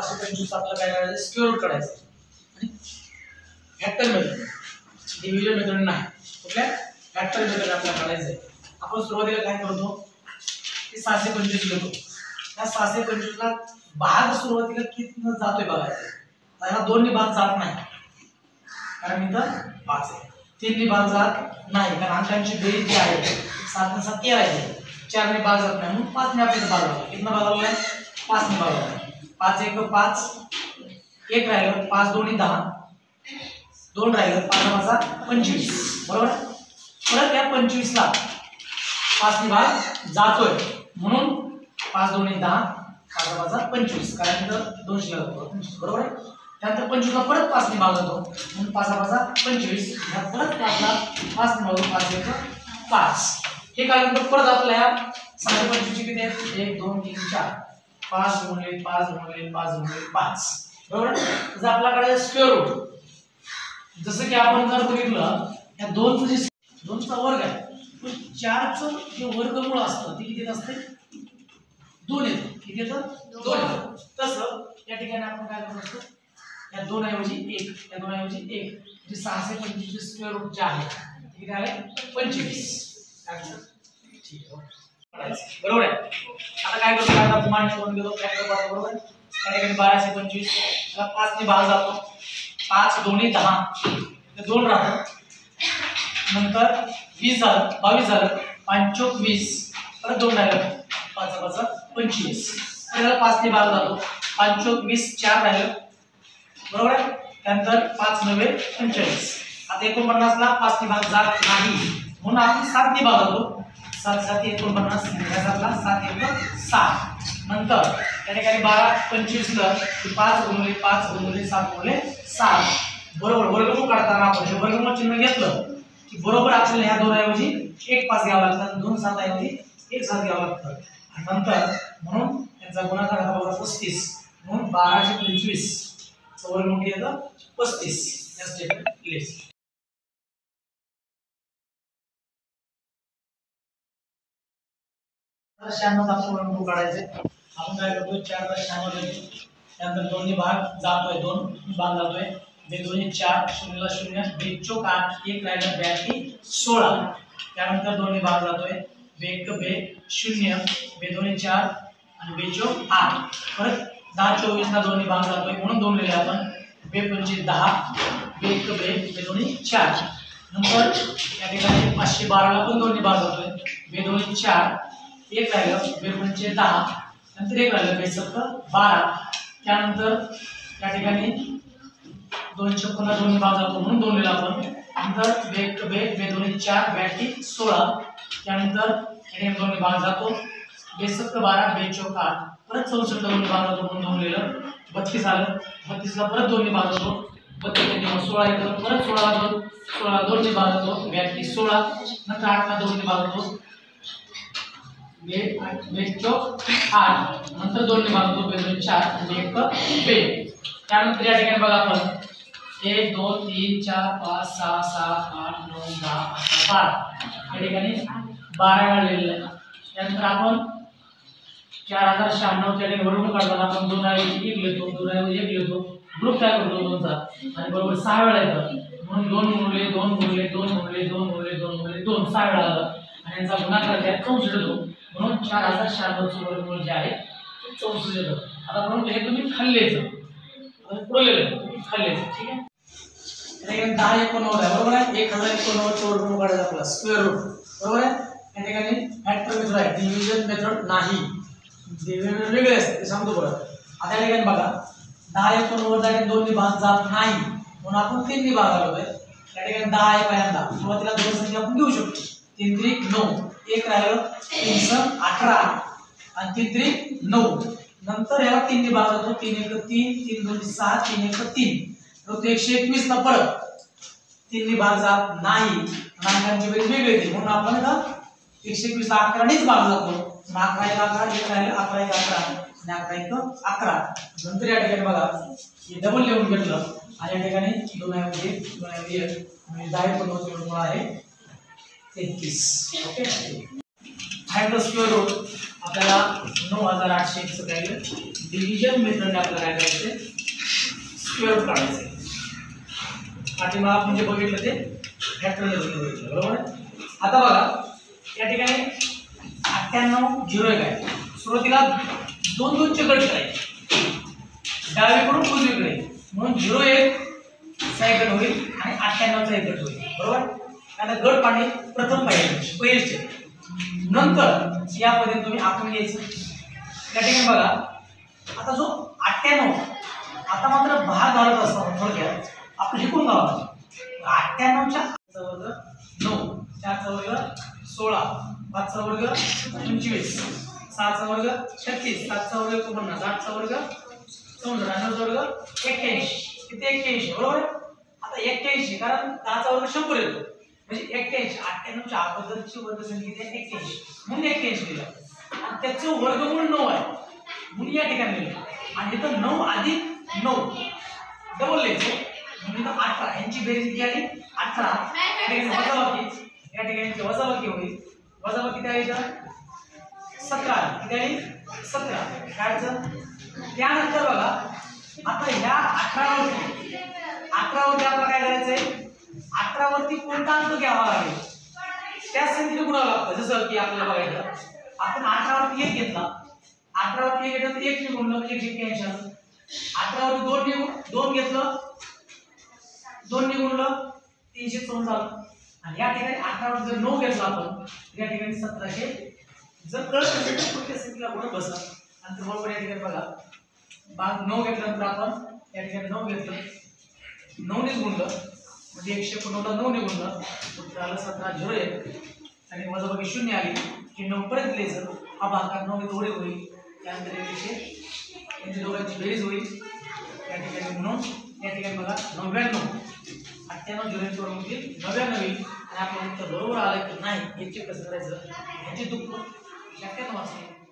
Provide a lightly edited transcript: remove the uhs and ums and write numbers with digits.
725 आपल्याला काय करायचं स्क्वेअर रूट काढायचं आणि फॅक्टर मेथड डिव्हिजन मेथड नाही कुठल्या फॅक्टर मेथड आपल्याला काढायचं आहे। आपण सुरुवातीला काय करतो की 625 लिहितो। त्या 625 ला भाग सुरुवातीला किती जातोय बघायचं। त्याला 2 ने भाग जात नाही कारण इथं 5 आहे, 3 ने भाग जात नाही कारण अंकांची बेरीज जी आहे 7 ने 7 13 आहे, 4 ने भाग जात नाही म्हणून 5 ने आपल्याला भाग लागला। कितना भाग लागला 5 ने भाग लागला। 5 1 5 1 राहिलं 5 2 10 2 राहिलं 5 25 बरोबर। परत या 25 ला 5 ने भाग जातोय म्हणून 5 2 10 5 25 कारण इथं 2 शिल्लक होतो बरोबर आहे। त्यानंतर 25 ला परत 5 ने भाग जातो म्हणून 5 25 या परत 5 ला 5 ने भाग 5 1 5 हे काढल्यानंतर परत आपल्याला 625 ची किती आहे 1 2 3 4 5 गुणिले 5 गुणिले 5 गुणिले 5 बरोबर। जर आपल्याकडे स्क्वेअर रूट जसं की आपण जर बघितलं या 2 चा जे 2 चा वर्ग आहे पण 4 चं जे वर्गमूळ असतं ते किती असते 2 येतं। किती येतं 2 येतं। तसं या ठिकाणी आपण काय करत असतो या 2 ऐवजी 1 या 2 ऐवजी 1 जे 625 चे स्क्वेअर रूट जे आहे ते किती आले 25 ठीक आहे बरोबर आहे। आता काय करतो आता पुन्हा करून घेतो फॅक्टर करतो बरोबर। त्या ठिकाणी 1225 ला 5 ने भाग जातो 5 2 10 ते 2 राहतं नंतर 20 झालं 22 झालं 5 20 परत 2 राहिलं 5 5 25 त्याला 5 ने भाग जातो 5 20 4 राहिलं बरोबर आहे। त्यानंतर 5 9 45 आता 49 ला 5 ने भाग जात नाही म्हणून आपण 7 ने भाग जातो 7 7 49 याचा 7 1 7 नंतर त्या ठिकाणी 12 25 ला 5 गुणिले 5 गुणिले 7 गुणिले 7 बरोबर। वर्गमूळ काढताना आपण हे वर्गमूळ चिन्ह घेतलं की बरोबर आपल्याला ह्या 2 ऐवजी 1 5 घ्यावा लागतं 2 7 ऐवजी 1 7 घ्यावा लागतं आणि नंतर म्हणून याचा गुणाकार झाला 35 म्हणून 1225 चं वर्गमूळ किती येतं 35 या स्टेटमेंट लिहायचं। आता 96 आपण वर्गमूळ काढायचे। आपण काय करतो 4 ला 96 घेतो त्यानंतर 2 ने भाग जातोय 2 भाग जातोय 2 2 4 0 ला 0 2 चौक 8 1 राहिलं 82 16 त्यानंतर 2 ने भाग जातोय 2 1 2 0 2 2 4 आणि 2 चौक 8 परत 10 24 ला 2 ने भाग जातोय म्हणून 2 लिहिले आपण 2 5 10 2 1 2 2 2 4 नंतर या ठिकाणी 512 ला पण 2 ने भाग जातोय 2 2 4 1 राहिलं 2 5 10 नंतर 1 राहिलं 2 7 12 त्यानंतर या ठिकाणी 2 56 ला 2 ने भाग जातो म्हणून 2 लिहिला आपण नंतर 2 1 2 2 2 4 82 16 त्यानंतर या 2 ने भाग जातो 2 7 12 2 चौक 8 परत 64 ला 2 ने भाग जातो म्हणून 2 लिहिलं 32 आलं 32 ला परत 2 ने भाग जातो 32 ने 16 येतं परत 16 ला 2 ने भाग जातो 82 16 नंतर 8 ला 2 ने भाग जातो 2 चौक 8 नंतर 2 ने भाग जातो 2 2 4 आणि 1 2 त्यानंतर या ठिकाणी बघा आपण 1 2 3 4 5 6 7 8 9 10 11 12 या ठिकाणी 12 वेळा लिहिलेलं आहे। त्यानंतर आपण 4096 च्या ठिकाणी वर्गमूळ काढताना आपण 2 ऐवजी 1 लिहितो 2 ऐवजी 1 लिहितो ग्रुप काय करतो 2 चा आणि बरोबर 6 वेळा येतं म्हणून 2 गुणिले 2 गुणिले 2 गुणिले 2 गुणिले 2 गुणिले 2 6 वेळा आलं आणि यांचा गुणाकार काय 64 येतो म्हणून 4096 चं वर्गमूळ जे आहे ते 64 येतं। आता म्हणून हे तुम्ही खाल्लेचं पुढे खाल्लेचं ठीक आहे। तर 10 19 आहे बरोबर आहे 1019 चं वर्गमूळ काढायचं आपला स्क्वेअर रूट बरोबर आहे। या ठिकाणी फॅक्टर मेथड आहे डिव्हिजन मेथड नाही डिव्हिजन वेगळे असते ते सांगतो बरं। आता या ठिकाणी बघा 10 19 च्या 2 ने भाग जात नाही म्हणून आपण 3 ने भाग आलोय। या ठिकाणी 10 आहे पहिल्यांदा सुरुवातीला 2 संख्या आपण घेऊ शकतो 3 3 9 1 राहिलं 3 18 आणि 3 3 9 नंतर याला 3 ने भाग जातो 3 1 3 3 2 6 3 1 3 तर 121 ला परत 3 ने भाग जात नाही अंकांची बेरीज वेगळी येते म्हणून आपण आता 121 ला 11 नेच भाग जातो 11 1 11 1 राहिलं 11 1 11 आणि 11 1 11 नंतर या ठिकाणी बघा हे डबल लिहून घेतलं आणि या ठिकाणी 2 ऐवजी 2 ऐवजी म्हणजे 10 19 चं वर्गमूळ आहे 33 okay. Find the square root आपल्याला 9801 चं व्हॅल्यू डिव्हिजन मेथडने आपल्याला काय करायचं स्क्वेअर रूट काढायचं आणि मग आपण जे बघितलं ते फॅक्टराइज बघितलं बरोबर आता बघा या ठिकाणी 98 0 1 आहे सुरुवातीला दोन दोनचे गट करायचे डावीकडून उजवीकडे म्हणून 0 1 चा एक गट होईल आणि 98 चा एक गट होईल बरोबर आता गट पाणी प्रथम पाहिजे पहिलेच नंतर या पद्धतीने तुम्ही आखून घ्यायचं त्या ठिकाणी बघा आता जो 98 आता मात्र भाग घालत असतो थोडक्यात आपण शिकून घ्यावं 98 च्या वर्ग 9 4 चा वर्ग 16 5 चा वर्ग 25 6 चा वर्ग 36 7 चा वर्ग 49 8 चा वर्ग 64 9 चा वर्ग 81 किती 81 बरोबर आता 81 कारण 10 चा वर्ग 100 येतो म्हणजे 81 98 च्या अगोदरची वर्गसंख्या किती आहे 81 म्हणून 81 दिलं आणि त्याचं वर्गमूळ 9 आहे म्हणून या ठिकाणी लिहिलं आणि इथं 9 अधिक 9 डबल लिहायचं म्हणजे इथं 18 यांची बेरीज किती आली 18 या ठिकाणी वजाबाकी होईल वजाबाकी किती आहे इथं 17 किती आली 17 काय अडचण त्यानंतर बघा आता ह्या 18 वरती आपल्याला काय करायचंय 18 वरती कोणता अंक घ्यावा लागेल त्या संख्येने गुणावं लागतं जसं की आपल्याला बघायचं आपण 18 वरती 1 घेतला 18 वरती 1 घेतलं तर 1 ने गुणलं 181 आलं 18 वरती 2 घेतलं 2 ने गुणलं 364 आलं आणि या ठिकाणी 18 वरती जर 9 घेतला आपण या ठिकाणी 1700 जर कळत असेल तर प्रत्येक संख्येला गुण बसा आणि बरोबर या ठिकाणी बघा भाग 9 घेतल्यानंतर आपण या ठिकाणी 9 घेतलं 9 ने गुणलं म्हणजे 119 ला 9 ने गुणलं उत्तर आलं 1701 आणि वजाबाकी 0 आली की 9 परत लिहायचं हा भागाकार 9 थोडे होईल त्यानंतर यांची दोघांची बेरीज होईल या ठिकाणी म्हणून या ठिकाणी बघा 99 98 0 वर होईल 99 आणि आपलं उत्तर बरोबर आलं की नाही हे चेक कसं करायचं याची दुःख शक्यता वाचते